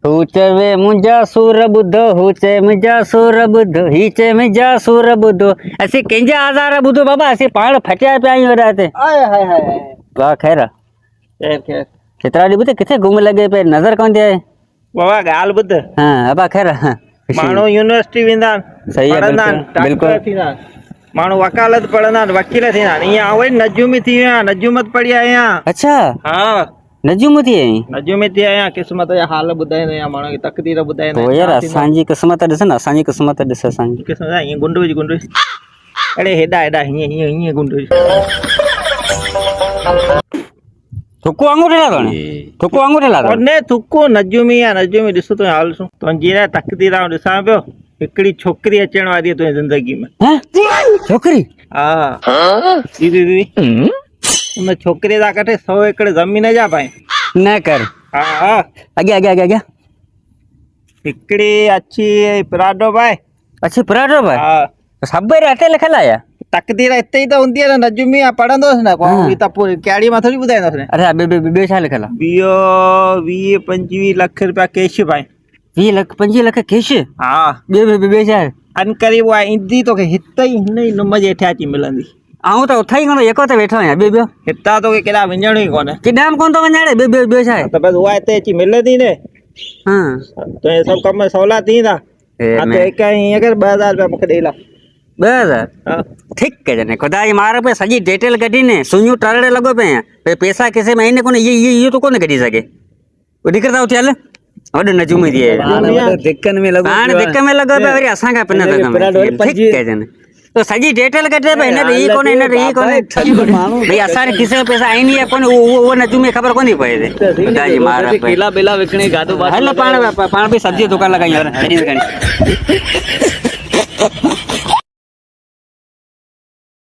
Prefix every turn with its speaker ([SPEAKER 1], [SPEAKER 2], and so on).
[SPEAKER 1] हुचे वे मुंजा सूर बुद्धो हुचे मुंजा सूर बुद्धो हीचे मुंजा सूर बुद्धो असी केंजा आजार बुद्धो बाबा असी पाण फटिया पे आई हो रहते
[SPEAKER 2] आय हाय हाय
[SPEAKER 1] वाह खैर
[SPEAKER 2] खैर
[SPEAKER 1] चित्राली बुद्धे किथे घूम लगे पे नजर कौन दे
[SPEAKER 2] बाबा गाल बुद्ध
[SPEAKER 1] हाँ अबा खैर
[SPEAKER 2] माण्हू यूनिवर्सिटी वेंदा
[SPEAKER 1] सही है
[SPEAKER 2] पढ़ंदा
[SPEAKER 1] बिल्कुल
[SPEAKER 2] थींदा माण्हू वकालत पढ़ंदा वकील थींदा ईअं आवे नजूमी थी विया नजूमत पढ़ी आया
[SPEAKER 1] अच्छा
[SPEAKER 2] हा
[SPEAKER 1] नजूम थी आई
[SPEAKER 2] नजूमी थी आया क़िस्मत जा हाल ॿुधाईंदा या माण्हू खे तक़दीर ॿुधाईंदा
[SPEAKER 1] तो यार असांजी क़िस्मत ॾिस न असांजी क़िस्मत ॾिस असांजी
[SPEAKER 2] क़िस्मत ईअं गुंड विझ अड़े हेॾा हेॾा हीअं हीअं हीअं गुंड विझ
[SPEAKER 1] थुकू वांगुरु ठेला तो थुकू वांगुरु ठेला तो
[SPEAKER 2] ओने थुको नजूमी आहे नजूमी ॾिसो तुंहिंजो हाल सुन तुंहिंजी न तक़दीर आऊं ॾिसां पियो हिकिड़ी छोकिरी अचण वारी आहे तुंहिंजी ज़िंदगी में
[SPEAKER 1] हैं छोकरी
[SPEAKER 2] हा दीदी दीदी उन छोकिरीअ जा कटे 100 एकड़ ज़मीन जा पाए
[SPEAKER 1] न कर
[SPEAKER 2] हा हा
[SPEAKER 1] अॻियां अॻियां अॻियां अॻियां
[SPEAKER 2] हिकिड़ी अच्छी पराडो पाए
[SPEAKER 1] अच्छी पराठो भाई
[SPEAKER 2] हा
[SPEAKER 1] सब अटे लिखल आया
[SPEAKER 2] तक़दीर हिते ई त हूंदी आहे न नजूमी आहे पढ़ंदोसि न कोई त पोइ कहिड़ी मां थोरी ॿुधाईंदोसि
[SPEAKER 1] अरे ॿियो छा लिखल आहे
[SPEAKER 2] बियो 20-25 लख रुपया कैश पाए
[SPEAKER 1] 20 लख 25 लख कैश
[SPEAKER 2] हा
[SPEAKER 1] ॿियो छा आहे
[SPEAKER 2] अनकरीब आहे ईंदी तोखे हिते ई हिन ई नुम जे हेठियां अची मिलंदी
[SPEAKER 1] आऊं त उथां ई कोन यको ते वेठो आहियां ॿियो
[SPEAKER 2] हितां तोखे केॾा विञणो ई कोन्हे
[SPEAKER 1] किॾाम कोन थो वञाड़े ॿियो छा आहे
[SPEAKER 2] त बसि उहा हिते अची मिलंदी न
[SPEAKER 1] हाँ
[SPEAKER 2] तुंहिंजे सभु कम सवला थींदा हा त हिकु हीअं कर 2000 रुपया मूंखे ॾेई ला
[SPEAKER 1] 2000
[SPEAKER 2] हा
[SPEAKER 1] ठीकु है जने खुदा जी मार पे सॼी डिटेल कढी ने सुइयूं टरड़े लॻो पे पे पैसा किसे में आहिनि कोन इहो तो कोन कढी सघे निकिरंदा उथी हल वॾो नजूमी थी
[SPEAKER 2] दिक्कन में
[SPEAKER 1] हाणे दिक में लॻो पियो वरी असांखां पिन ठीकु है जने तो सॼी डिटेल कढे पे हिन ई कोन्हे हिन ई कोन्हे भई असांजे किसे में पैसा आहिनि या कोन्हे उहो नजूमी ख़बर कोन्हे पए खुदा जी मार पे
[SPEAKER 2] केला बेला विकणे गाडो
[SPEAKER 1] हल पाण बि सब्जी दुकान लॻाई यार